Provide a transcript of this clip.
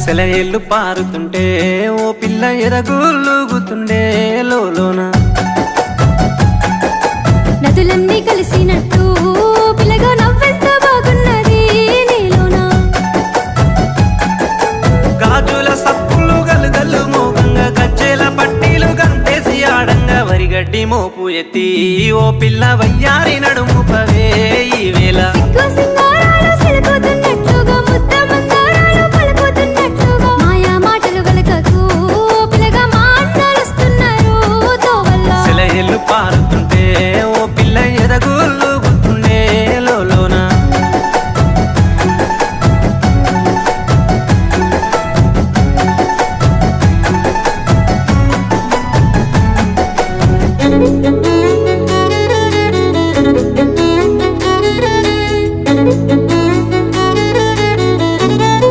సెలయేళ్ళు పారుతుంటే ఓ పిల్ల ఎదగులుగుతుండే లోలోన నదులన్నీ కలిసినట్టు పిల్లగా నవ్వెంత బాగున్నది నీలోన గాజుల సప్పులు గలుగల్లు మోగంగా గజ్జెల పట్టీలు గంతేసి ఆడంగా వరిగడ్డి మోపు ఎత్తి ఓ పిల్ల వయ్యారి నడుము పవే ఈ వేళ